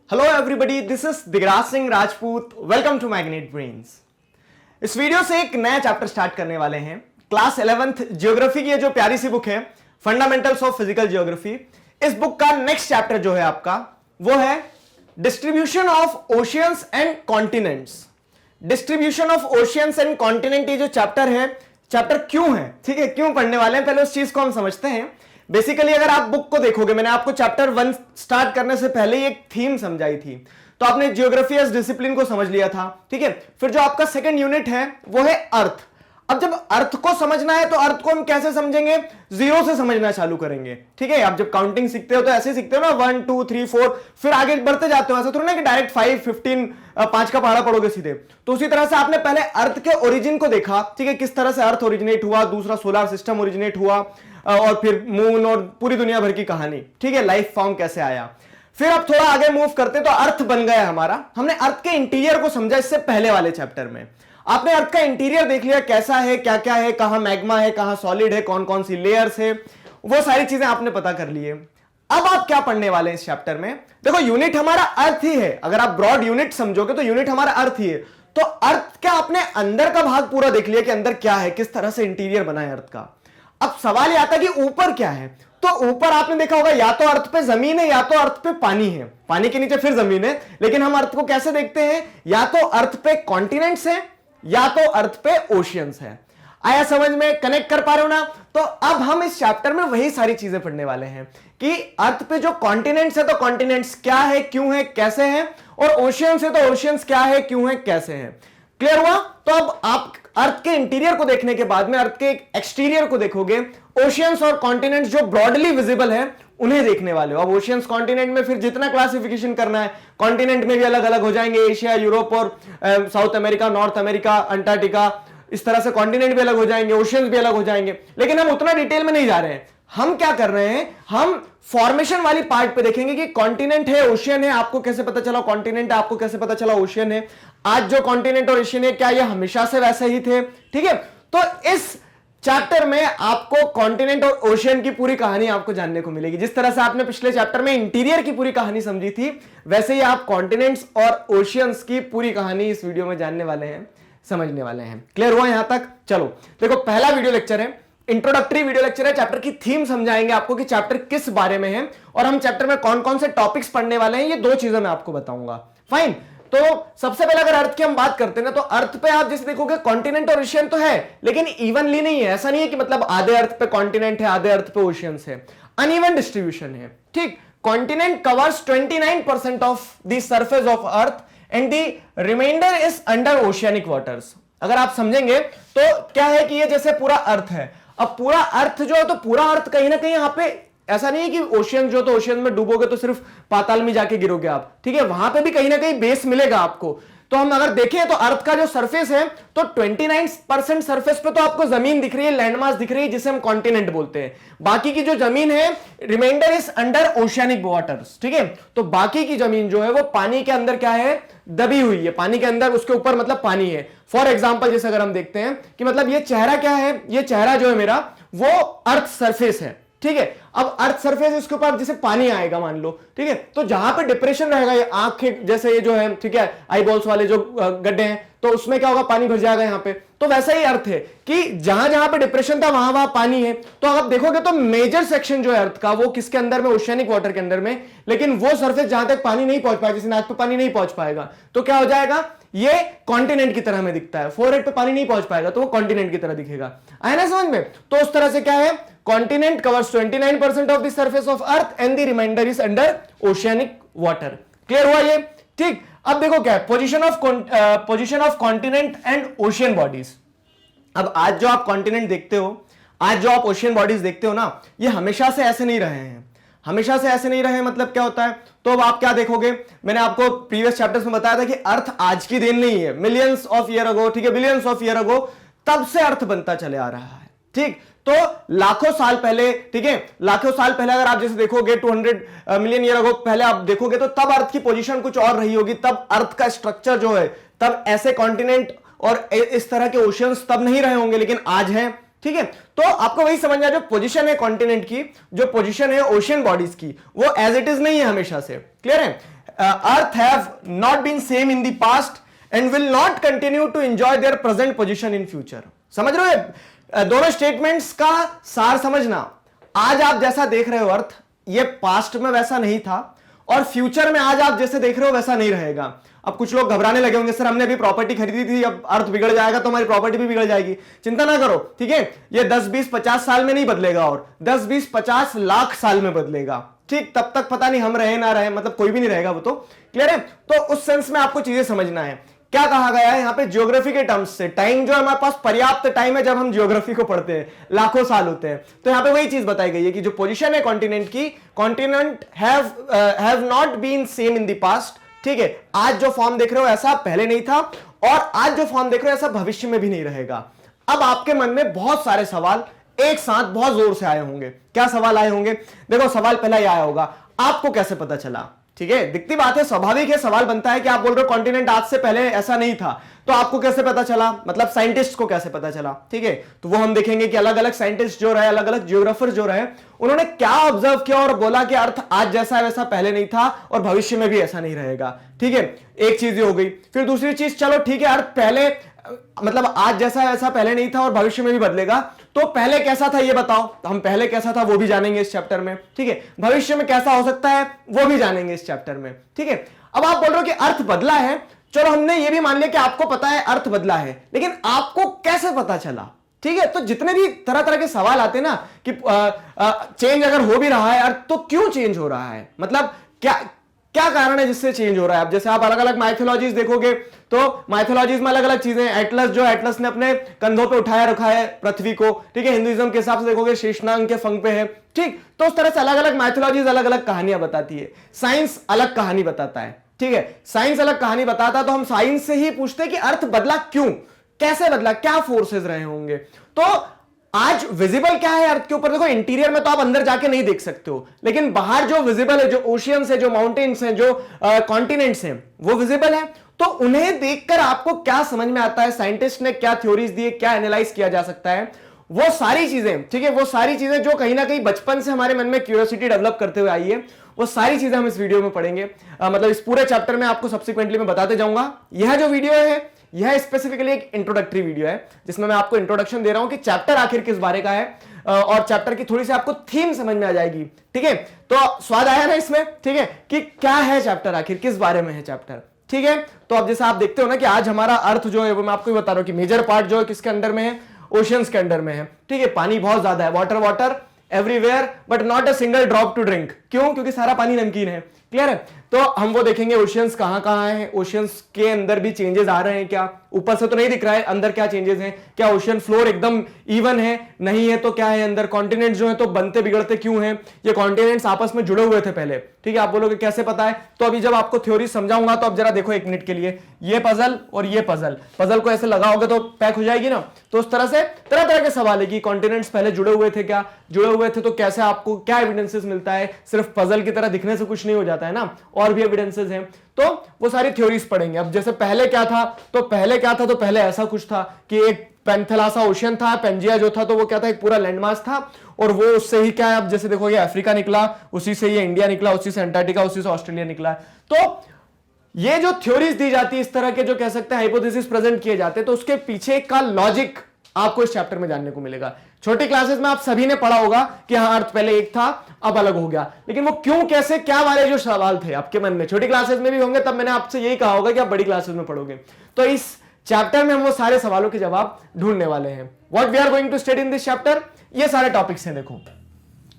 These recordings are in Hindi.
Hello everybody, this is Digraj Singh Rajput. Welcome to Magnet Brains. इस वीडियो से एक नया चैप्टर स्टार्ट करने वाले हैं। क्लास 11th ज्योग्राफी की ये जो प्यारी सी बुक है फंडामेंटल्स ऑफ फिजिकल ज्योग्राफी, इस बुक का नेक्स्ट चैप्टर जो है आपका वो है distribution of oceans and continents. Distribution of oceans and continent ये जो चैप्टर है, चैप्टर क्यों है, ठीक है, क्यों पढ़ने वाले हैं, पहले उस चीज को हम समझते हैं। बेसिकली अगर आप बुक को देखोगे, मैंने आपको चैप्टर 1 स्टार्ट करने से पहले ही एक थीम समझाई थी, तो आपने जियोग्राफी एज डिसिप्लिन को समझ लिया था, ठीक है। फिर जो आपका सेकंड यूनिट है वो है अर्थ। अब जब अर्थ को समझना है तो अर्थ को हम कैसे समझेंगे, जीरो से समझना चालू करेंगे, ठीक है। आप जब काउंटिंग सीखते हो तो ऐसे सीखते हो ना, 1 2 3 4, फिर आगे बढ़ते जाते हो। ऐसा थोड़ा ना कि डायरेक्ट 5 15 5 का पहाड़ा पढ़ोगे सीधे। तो उसी तरह से आपने पहले अर्थ के ओरिजिन को देखा, ठीक है, किस तरह से अर्थ ओरिजिनेट हुआ, दूसरा सोलर सिस्टम ओरिजिनेट हुआ, और फिर मून और पूरी दुनिया भर की कहानी, ठीक है, लाइफ फॉर्म कैसे आया। फिर अब थोड़ा आगे मूव करते तो अर्थ बन गया हमारा। हमने अर्थ के इंटीरियर को समझा इससे पहले वाले चैप्टर में। आपने अर्थ का इंटीरियर देख लिया, कैसा है, क्या क्या है, कहां मैग्मा है, कहां सॉलिड है, कौन कौन सी लेयर्स है, वो सारी चीजें आपने पता कर ली है। अब आप क्या पढ़ने वाले हैं इस चैप्टर में? देखो, यूनिट हमारा अर्थ ही है। अगर आप ब्रॉड यूनिट समझोगे तो यूनिट हमारा अर्थ ही है। तो अर्थ का आपने अंदर का भाग पूरा देख लिया कि अंदर क्या है, किस तरह से इंटीरियर बना है अर्थ का। अब सवाल यह आता है कि ऊपर क्या है। तो ऊपर आपने देखा होगा या तो अर्थ पे जमीन है या तो अर्थ पे पानी है, पानी के नीचे फिर जमीन है। लेकिन हम अर्थ को कैसे देखते हैं? या तो अर्थ पे कॉन्टिनेंट्स है या तो अर्थ पे ओशियंस है। आया समझ में? कनेक्ट कर पा रहे हो ना? तो अब हम इस चैप्टर में वही सारी चीजें पढ़ने वाले हैं कि अर्थ पे जो कॉन्टिनेंट्स है तो कॉन्टिनेंट्स क्या है, क्यों है, कैसे है, और ओशियंस है तो ओशियंस क्या है, क्यों है, कैसे है। क्लियर हुआ? तो अब आप अर्थ के इंटीरियर को देखने के बाद में अर्थ के एक्सटीरियर को देखोगे। ओशियंस और कॉन्टिनेंट्स जो ब्रॉडली विजिबल है उन्हें देखने वाले हो। अब ओशियंस कॉन्टिनेंट में फिर जितना क्लासिफिकेशन करना है, कॉन्टिनेंट में भी अलग अलग हो जाएंगे, एशिया, यूरोप और south America, north America, Antarctica, इस तरह से कॉन्टिनेंट भी अलग हो जाएंगे, ओशियंस भी अलग हो जाएंगे। लेकिन हम उतना डिटेल में नहीं जा रहे हैं। हम क्या कर रहे हैं, हम फॉर्मेशन वाली पार्ट पे देखेंगे कि कॉन्टिनेंट है, ओशियन है, आपको कैसे पता चला कॉन्टिनेंट है, आपको कैसे पता चला ओशियन है। आज जो कॉन्टिनेंट और ओशियन है, क्या ये हमेशा से वैसे ही थे? ठीक है। तो इस चैप्टर में आपको कॉन्टिनेंट और ओशियन की पूरी कहानी आपको जानने को मिलेगी। जिस तरह से आपने पिछले चैप्टर में इंटीरियर की पूरी कहानी समझी थी, वैसे ही आप कॉन्टिनेंट्स और ओशियंस की पूरी कहानी इस वीडियो में जानने वाले हैं, समझने वाले हैं। क्लियर हुआ यहां तक? चलो देखो, पहला वीडियो लेक्चर है, इंट्रोडक्टरी वीडियो लेक्चर है। चैप्टर की थीम समझाएंगे आपको कि चैप्टर किस बारे में है और हम चैप्टर में कौन कौन से टॉपिक्स पढ़ने वाले हैं। ये दो चीजें मैं आपको बताऊंगा। फाइन। तो सबसे पहले अगर अर्थ की हम बात करते हैं ना, तो अर्थ पे आप जैसे देखोगे कॉन्टिनेंट और ओशियन तो है, लेकिन इवनली नहीं है। ऐसा नहीं है कि मतलब आधे अर्थ पे कॉन्टिनेंट है, आधे अर्थ पे ओशियंस है। अनइवन डिस्ट्रीब्यूशन है, ठीक। Continent covers 29% of the surface of earth and the remainder is under oceanic waters. अगर आप समझेंगे तो क्या है कि ये जैसे पूरा अर्थ है। अब पूरा अर्थ जो है, तो पूरा अर्थ कहीं ना कहीं यहां पे ऐसा नहीं है कि ओशियन जो, तो ओशियन में डूबोगे तो सिर्फ पाताल में जाके गिरोगे आप, ठीक है। वहां पे भी कहीं ना कहीं बेस मिलेगा आपको। तो हम अगर देखें तो अर्थ का जो सरफेस है, तो 29% सरफेस पे तो आपको जमीन दिख रही है, लैंडमास दिख रही है, जिसे हम कॉन्टिनेंट बोलते हैं। बाकी की जो जमीन है, remainder is under oceanic waters, ठीक है। तो बाकी की जमीन जो है वो पानी के अंदर क्या है, दबी हुई है, पानी के अंदर, उसके ऊपर मतलब पानी है। फॉर एग्जाम्पल जैसे अगर हम देखते हैं कि मतलब ये चेहरा क्या है, ये चेहरा जो है मेरा, वो अर्थ सरफेस है, ठीक है। अब अर्थ सरफेस, इसके ऊपर जैसे पानी आएगा मान लो, ठीक है, तो जहां पे डिप्रेशन रहेगा, ये आंख जैसे ये जो है, ठीक है, आई बॉल्स वाले जो गड्ढे हैं, तो उसमें क्या होगा, पानी भर जाएगा यहाँ पे। तो वैसा ही अर्थ है कि जहां जहां पे डिप्रेशन था वहां वहां पानी है। तो आप देखोगे तो मेजर सेक्शन जो है अर्थ का, वो किसके अंदर में, ओशियनिक वाटर के अंदर में। लेकिन वो सरफेस जहां तक पानी नहीं पहुंच पाएगा, जैसे नाक पे पानी नहीं पहुंच पाएगा, तो क्या हो जाएगा, ये कॉन्टिनेंट की तरह में दिखता है। फोरहेड पे पानी नहीं पहुंच पाएगा तो वो कॉन्टिनेंट की तरह दिखेगा। आया ना समझ में? तो उस तरह से क्या है, continent covers 29% of the surface of earth and the remainder is under oceanic water. Clear हुआ ये? ठीक। अब देखो क्या है, position of continent and ocean bodies. अब आज जो आप कॉन्टिनेंट देखते हो, आज जो आप ओशियन बॉडीज देखते हो ना, ये हमेशा से ऐसे नहीं रहे हैं। हमेशा से ऐसे नहीं रहे मतलब क्या होता है? तो अब आप क्या देखोगे, मैंने आपको प्रीवियस चैप्टर्स में बताया था कि अर्थ आज की देन नहीं है, मिलियंस ऑफ ईयर अगो, ठीक है, बिलियंस ऑफ ईयर अगो, तब से अर्थ बनता चले आ रहा है, ठीक। तो लाखों साल पहले, ठीक है, लाखों साल पहले अगर आप जैसे देखोगे 200 मिलियन ईयर अगो पहले आप देखोगे, तो तब अर्थ की पोजीशन कुछ और रही होगी। तब अर्थ का स्ट्रक्चर जो है, तब ऐसे कॉन्टिनेंट और इस तरह के ओशियंस तब नहीं रहे होंगे, लेकिन आज हैं, ठीक है। तो आपको वही समझना, जो पोजीशन है कॉन्टिनेंट की, जो पोजीशन है ओशियन बॉडीज की, वो एज इट इज नहीं है हमेशा से। क्लियर है? Earth have not been same in the past and will not continue to enjoy their present position in future. समझ रहे हो दोनों स्टेटमेंट्स का सार समझना। आज आप जैसा देख रहे हो अर्थ, ये पास्ट में वैसा नहीं था और फ्यूचर में आज आप जैसे देख रहे हो वैसा नहीं रहेगा। अब कुछ लोग घबराने लगे होंगे, सर हमने अभी प्रॉपर्टी खरीदी थी, अब अर्थ बिगड़ जाएगा तो हमारी प्रॉपर्टी भी बिगड़ जाएगी। चिंता ना करो, ठीक है, ये 10 20 50 साल में नहीं बदलेगा और 10 20 50 लाख साल में बदलेगा। ठीक, तब तक पता नहीं हम रहे ना रहे, मतलब कोई भी नहीं रहेगा, वो तो क्लियर है। तो उस सेंस में आपको चीजें समझना है। क्या कहा गया है यहां पे ज्योग्राफी के टर्म्स से, टाइम जो हमारे पास पर्याप्त टाइम है जब हम ज्योग्राफी को पढ़ते हैं, लाखों साल होते हैं। तो यहां पे वही चीज बताई गई है कि जो पोजीशन है कॉन्टिनेंट की, continent have not been same in the past. ठीक है, आज जो फॉर्म देख रहे हो ऐसा पहले नहीं था और आज जो फॉर्म देख रहे हो ऐसा भविष्य में भी नहीं रहेगा। अब आपके मन में बहुत सारे सवाल एक साथ बहुत जोर से आए होंगे। क्या सवाल आए होंगे? देखो, सवाल पहला यह आया होगा, आपको कैसे पता चला? ठीक है, दिखती बात है, स्वाभाविक है, सवाल बनता है कि आप बोल रहे हो कॉन्टिनेंट आज से पहले ऐसा नहीं था, तो आपको कैसे पता चला, मतलब साइंटिस्ट को कैसे पता चला? ठीक है, तो वो हम देखेंगे कि अलग अलग साइंटिस्ट जो रहे, अलग अलग जियोग्राफर जो रहे, उन्होंने क्या ऑब्जर्व किया और बोला कि अर्थ आज जैसा है वैसा पहले नहीं था और भविष्य में भी ऐसा नहीं रहेगा। ठीक है, एक चीज ये हो गई। फिर दूसरी चीज, चलो ठीक है, अर्थ पहले मतलब आज जैसा है वैसा पहले नहीं था और भविष्य में भी बदलेगा, तो पहले कैसा था ये बताओ। हम पहले कैसा था वो भी जानेंगे इस चैप्टर में। ठीक है, भविष्य में कैसा हो सकता है वो भी जानेंगे इस चैप्टर में। ठीक है, अब आप बोल रहे हो कि अर्थ बदला है, चलो हमने ये भी मान लिया कि आपको पता है अर्थ बदला है, लेकिन आपको कैसे पता चला? ठीक है, तो जितने भी तरह तरह के सवाल आते हैं ना कि चेंज अगर हो भी रहा है अर्थ तो क्यों चेंज हो रहा है, मतलब क्या क्या कारण है जिससे चेंज हो रहा है? अब जैसे आप अलग अलग माइथोलॉजीज देखोगे तो माइथोलॉजीज में अलग अलग चीजें, एटलस जो एटलस ने अपने कंधों पे उठाया रखा है पृथ्वी को। ठीक है, हिंदुइज्म के हिसाब से देखोगे शेषनाग के फंग पे है। ठीक, तो उस तरह से अलग अलग माइथोलॉजीज अलग अलग कहानियां बताती है। साइंस अलग कहानी बताता है। ठीक है, साइंस अलग कहानी बताता है, तो हम साइंस से ही पूछते हैं कि अर्थ बदला क्यों, कैसे बदला, क्या फोर्सेस रहे होंगे। तो आज विजिबल क्या है अर्थ के ऊपर? देखो, इंटीरियर में तो आप अंदर जाके नहीं देख सकते हो, लेकिन बाहर जो विजिबल है, जो ओशियंस है, जो माउंटेन्स हैं, जो कॉन्टिनेंट्स हैं, वो विजिबल है। तो उन्हें देखकर आपको क्या समझ में आता है, साइंटिस्ट ने क्या थ्योरीज दी, क्या एनालाइज किया जा सकता है, वो सारी चीजें। ठीक है, वो सारी चीजें जो कहीं ना कहीं बचपन से हमारे मन में क्यूरियोसिटी डेवलप करते हुए आई है, वो सारी चीजें हम इस वीडियो में पढ़ेंगे। मतलब इस पूरे चैप्टर में आपको सब्सिक्वेंटली मैं बताते जाऊंगा। यह जो वीडियो है यह स्पेसिफिकली एक इंट्रोडक्टरी वीडियो है, जिसमें मैं आपको इंट्रोडक्शन दे रहा हूं कि चैप्टर आखिर किस बारे का है और चैप्टर की थोड़ी सी आपको थीम समझ में आ जाएगी। ठीक है, तो स्वाद आया ना इसमें? ठीक है, कि क्या है चैप्टर, आखिर किस बारे में है चैप्टर। ठीक है, तो अब जैसे आप देखते हो ना कि आज हमारा अर्थ जो है वो मैं आपको बता रहा हूं कि मेजर पार्ट जो है किसके अंडर में है, ओशियंस के अंडर में है। ठीक है, पानी बहुत ज्यादा है, water water everywhere but not a single drop to drink. क्यों? क्योंकि सारा पानी नमकीन है। क्लियर है? तो हम वो देखेंगे ओशियंस कहां कहां है, ओशियंस के अंदर भी चेंजेस आ रहे हैं क्या, ऊपर से तो नहीं दिख रहा है, अंदर क्या चेंजेस हैं, क्या ओशियन फ्लोर एकदम इवन है, नहीं है तो क्या है अंदर, कॉन्टिनेंट्स जो है तो बनते बिगड़ते क्यों हैं, ये कॉन्टिनेंट्स आपस में जुड़े हुए थे पहले। ठीक है, आप बोलोगे कैसे पता है, तो अभी जब आपको थ्योरी समझाऊंगा तो अब जरा देखो एक मिनट के लिए, ये पजल और ये पजल, पजल को ऐसे लगाओगे तो पैक हो जाएगी ना। तो उस तरह से तरह तरह के सवाल है कि कॉन्टिनेंट्स पहले जुड़े हुए थे क्या, जुड़े हुए थे तो कैसे आपको क्या एविडेंसेस मिलता है, सिर्फ पजल की तरह दिखने से कुछ नहीं हो जाता है ना, और भी एविडेंसेस हैं। तो वो सारी थ्योरीज पढ़ेंगे। अब जैसे पहले क्या था, तो पहले ऐसा कुछ था कि एक पेंथेलासा ओशियन था, पेंजिया जो था तो वो क्या था, एक पूरा लैंडमास था, और वो उससे ही क्या है, अब जैसे देखो ये अफ्रीका निकला, उसी से ये इंडिया निकला, उसी से अंटार्कटिका, उसी से ऑस्ट्रेलिया निकला। तो ये जो थ्योरीज दी जाती है, इस तरह के जो कह सकते हैं हाइपोथेसिस प्रेजेंट किए जाते हैं, तो उसके पीछे का लॉजिक आपको इस चैप्टर में जानने को मिलेगा। छोटी क्लासेस में आप सभी ने पढ़ा होगा कि हाँ अर्थ पहले एक था अब अलग हो गया, लेकिन वो क्यों, कैसे, क्या वाले जो सवाल थे आपके मन में छोटी क्लासेस में भी होंगे, तब मैंने आपसे यही कहा होगा कि आप बड़ी क्लासेस में पढ़ोगे। तो इस चैप्टर में हम वो सारे सवालों के जवाब ढूंढने वाले हैं। What we are going to study in this chapter, ये सारे टॉपिक्स हैं। देखो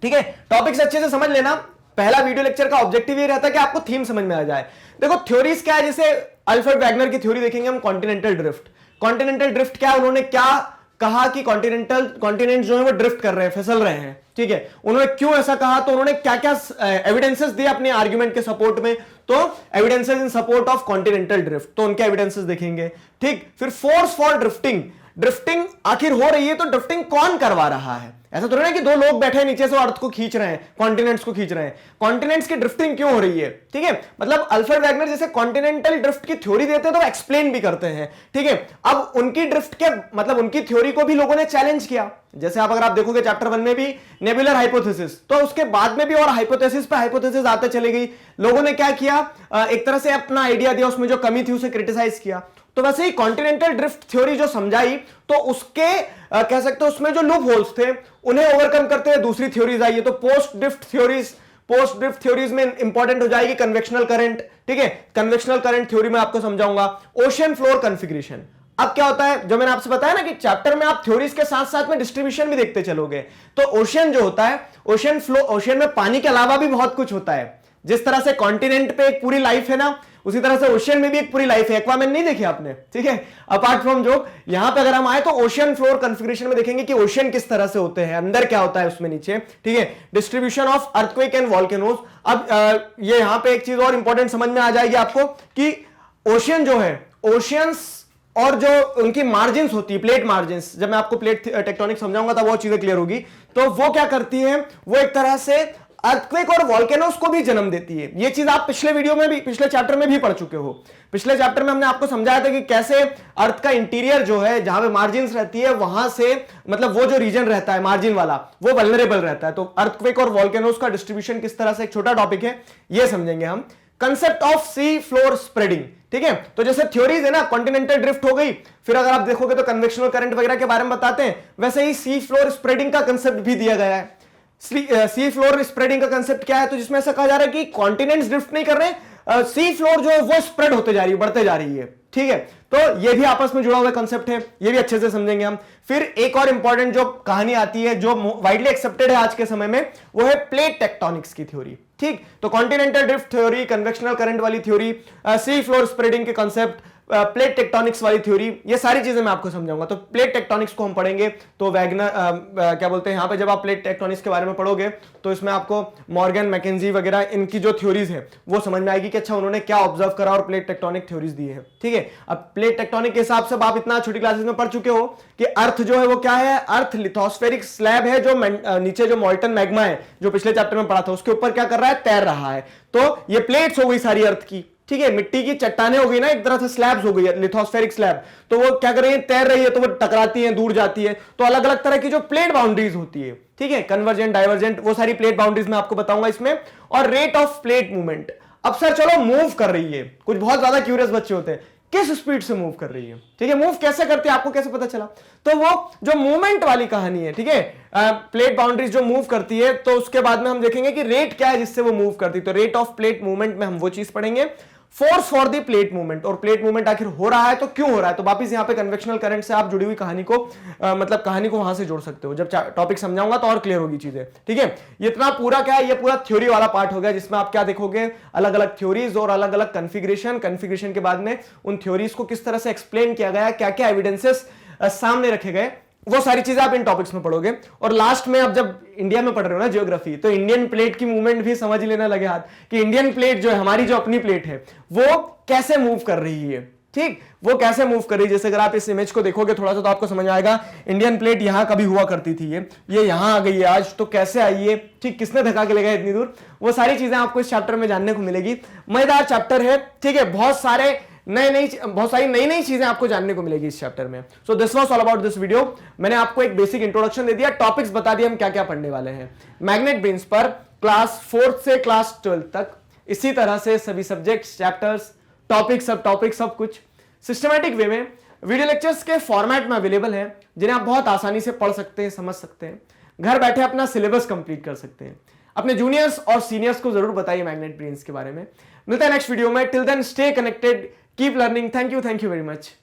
ठीक है, टॉपिक्स अच्छे से समझ लेना। पहला वीडियो लेक्चर का ऑब्जेक्टिव ये रहता है कि आपको थीम समझ में आ जाए। देखो थ्योरीज क्या है, जैसे अल्फ्रेड वैगनर की थ्योरी देखेंगे हम, कॉन्टिनेंटल ड्रिफ्ट। कॉन्टिनेंटल ड्रिफ्ट क्या, उन्होंने क्या कहा कि कॉन्टिनेंट जो है वो ड्रिफ्ट कर रहे हैं, फिसल रहे हैं। ठीक है, उन्होंने क्यों ऐसा कहा, तो उन्होंने क्या क्या एविडेंसेस दिए अपने आर्गुमेंट के सपोर्ट में, तो evidences in support of continental drift, तो उनके एविडेंसेस देखेंगे। ठीक, फिर फोर्स फॉर ड्रिफ्टिंग, ड्रिफ्टिंग आखिर हो रही है तो ड्रिफ्टिंग कौन करवा रहा है, ऐसा तो नहीं कि दो लोग बैठे नीचे से अर्थ को खींच रहे हैं, कॉन्टिनेंट्स को खींच रहे हैं, कॉन्टिनेंट्स की ड्रिफ्टिंग क्यों हो रही है। ठीक है, मतलब अल्फ्रेड वैगनर जैसे कॉन्टिनेंटल ड्रिफ्ट की थ्योरी देते हैं तो एक्सप्लेन भी करते हैं। ठीक है, अब उनकी ड्रिफ्ट के मतलब उनकी थ्योरी को भी लोगों ने चैलेंज किया, जैसे आप अगर आप देखोगे चैप्टर 1 में भी नेबुलर हाइपोथेसिस, तो उसके बाद में भी और हाइपोथेसिस पे हाइपोथेसिस आते चले गई। लोगों ने क्या किया, एक तरह से अपना आइडिया दिया, उसमें जो कमी थी उसे क्रिटिसाइज किया। तो वैसे ही कॉन्टिनेंटल ड्रिफ्ट थ्योरी जो समझाई, तो उसके कह सकते हो उसमें जो लूप होल्स थे उन्हें ओवरकम करते हुए दूसरी थ्योरीज आई है। तो पोस्ट ड्रिफ्ट थ्योरीज में इंपॉर्टेंट हो जाएगी कन्वेक्शनल करंट। ठीक है, कन्वेक्शनल करंट थ्योरी में आपको समझाऊंगा। ओशन फ्लोर कॉन्फ़िगरेशन, अब क्या होता है, जो मैंने आपसे बताया ना कि चैप्टर में आप थ्योरीज के साथ साथ में डिस्ट्रीब्यूशन भी देखते चलोगे। तो ओशन जो होता है, ओशन में पानी के अलावा भी बहुत कुछ होता है। जिस तरह से कॉन्टिनेंट पे एक पूरी लाइफ है ना, उसी तरह से ओशन में भी एक पूरी लाइफ है। एक्वामैन नहीं देखी आपने, ठीक है, अपार्ट फ्रॉम जो यहां पे अगर हम आए तो ओशन फ्लोर कॉन्फ़िगरेशन में देखेंगे कि ओशन किस तरह से होते हैं, अंदर क्या होता है उसमें नीचे। ठीक है, distribution of earthquake and volcanoes. अब ये यहां पे एक चीज और इंपॉर्टेंट समझ में आ जाएगी आपको कि ओशन जो है, ओशियंस और जो उनकी मार्जिन्स होती है, प्लेट मार्जिन्स, जब मैं आपको प्लेट टेक्टोनिक्स समझाऊंगा तब वो चीजें क्लियर होगी। तो वो क्या करती है, वो एक तरह से अर्थक्वेक और वॉल्केनोस को भी जन्म देती है। ये चीज आप पिछले वीडियो में भी, पिछले चैप्टर में भी पढ़ चुके हो। पिछले चैप्टर में हमने आपको समझाया था कि कैसे अर्थ का इंटीरियर जो है, जहां पे मार्जिन्स रहती है, वहां से मतलब वो जो रीजन रहता है मार्जिन वाला, वो वल्नरेबल रहता है। तो अर्थक्वेक और वॉल्केनोस का डिस्ट्रीब्यूशन किस तरह से, एक छोटा टॉपिक है, ये समझेंगे हम। Concept of sea floor spreading, ठीक है, तो जैसे थ्योरीज है ना, कॉन्टिनेंटल ड्रिफ्ट हो गई, फिर अगर आप देखोगे तो कन्वेक्शनल करंट वगैरह के बारे में बताते हैं, वैसे ही सी फ्लोर स्प्रेडिंग का कंसेप्ट भी दिया गया है। सी फ्लोर स्प्रेडिंग का कंसेप्ट क्या है, तो जिसमें ऐसा कहा जा रहा है कि कॉन्टिनेंट्स ड्रिफ्ट नहीं कर रहे, सी फ्लोर जो है वो स्प्रेड होते जा रही है, बढ़ते जा रही है। ठीक है, तो ये भी आपस में जुड़ा हुआ कंसेप्ट है, ये भी अच्छे से समझेंगे हम। फिर एक और इंपॉर्टेंट जो कहानी आती है, जो वाइडली एक्सेप्टेड है आज के समय में, वो है प्लेट टेक्टोनिक्स की थ्योरी। ठीक, तो continental drift theory, convectional current वाली थ्योरी, सी फ्लोर स्प्रेडिंग के कॉन्सेप्ट, प्लेट टेक्टोनिक्स वाली थ्योरी, ये सारी चीजें मैं आपको समझाऊंगा। तो प्लेट टेक्टोनिक्स को हम पढ़ेंगे, तो वैगनर क्या बोलते हैं, यहां पे जब आप प्लेट टेक्टोनिक्स के बारे में पढ़ोगे तो इसमें आपको मॉर्गन, मैकेंजी वगैरह इनकी जो थ्योरीज है वो समझ में आएगी कि अच्छा उन्होंने क्या ऑब्जर्व करा और प्लेट टेक्टोनिक थ्योरीज दी है। ठीक है, अब प्लेट टेक्टोनिक के हिसाब से आप इतना छोटी क्लासेस में पढ़ चुके हो कि अर्थ जो है वो क्या है, अर्थ लिथोस्फेरिक स्लैब है, जो नीचे जो मॉल्टन मैग्मा है, जो पिछले चैप्टर में पढ़ा था, उसके ऊपर क्या कर रहा है, तैर रहा है। तो ये प्लेट्स हो गई सारी अर्थ की। ठीक है, मिट्टी की चट्टानें हो गई ना, एक तरह से स्लैब्स हो गई है, लिथोस्फेरिक स्लैब, तो वो क्या कर रही है, तैर रही है, तो वो टकराती है, दूर जाती है। तो अलग अलग तरह की जो प्लेट बाउंड्रीज होती है, ठीक है, कन्वर्जेंट, डाइवर्जेंट, वो सारी प्लेट बाउंड्रीज मैं आपको बताऊंगा इसमें। और रेट ऑफ प्लेट मूवमेंट, अब सर चलो मूव कर रही है, कुछ बहुत ज्यादा क्यूरियस बच्चे होते हैं, किस स्पीड से मूव कर रही है, ठीक है, मूव कैसे करती है, आपको कैसे पता चला, तो वो जो मूवमेंट वाली कहानी है, ठीक है, प्लेट बाउंड्रीज जो मूव करती है, तो उसके बाद में हम देखेंगे कि रेट क्या है जिससे वो मूव करती है। तो रेट ऑफ प्लेट मूवमेंट में हम वो चीज पढ़ेंगे। Force for the plate movement, और प्लेट मूवमेंट आखिर हो रहा है तो क्यों हो रहा है, तो वापिस यहां पे कन्वेक्शनल करंट से आप जुड़ी हुई कहानी को मतलब कहानी को वहां से जोड़ सकते हो। जब टॉपिक समझाऊंगा तो और क्लियर होगी चीजें। ठीक है, ये इतना पूरा क्या है, ये पूरा थ्योरी वाला पार्ट हो गया, जिसमें आप क्या देखोगे, अलग अलग थ्योरीज और अलग अलग कन्फिग्रेशन के बाद में उन थ्योरीज को किस तरह से एक्सप्लेन किया गया, क्या क्या एविडेंसेस सामने रखे गए, वो सारी चीजें आप इन टॉपिक्स में पढ़ोगे। और लास्ट में, अब जब इंडिया में पढ़ रहे हो ना ज्योग्राफी, तो इंडियन प्लेट की मूवमेंट भी समझ लेना लगे हाथ, कि इंडियन प्लेट जो है, हमारी जो अपनी प्लेट है, वो कैसे मूव कर रही है। ठीक, वो कैसे मूव कर रही है, जैसे अगर आप इस इमेज को देखोगे थोड़ा सा तो आपको समझ आएगा, इंडियन प्लेट यहां कभी हुआ करती थी, ये यहां आ गई है आज, तो कैसे आई है, ठीक, किसने धक्का के ले गया इतनी दूर, वो सारी चीजें आपको इस चैप्टर में जानने को मिलेगी। मजेदार चैप्टर है, ठीक है, बहुत सारी नई चीजें आपको जानने को मिलेगी इस चैप्टर में। So this was all about this video. मैंने आपको एक बेसिक इंट्रोडक्शन दे दिया, टॉपिक्स बता दिए हम क्या क्या पढ़ने वाले हैं मैग्नेट ब्रेन्स पर, क्लास 4th से क्लास 12th तक। इसी तरह से सभी सब्जेक्ट्स, चैप्टर्स, टॉपिक सब कुछ सिस्टमैटिक वे में वीडियो लेक्चर्स के फॉर्मेट में अवेलेबल है, जिन्हें आप बहुत आसानी से पढ़ सकते हैं, समझ सकते हैं, घर बैठे अपना सिलेबस कंप्लीट कर सकते हैं। अपने जूनियर्स और सीनियर्स को जरूर बताइए मैग्नेट ब्रेन्स के बारे में। मिलते हैं नेक्स्ट वीडियो में, till then stay connected, keep learning, thank you very much.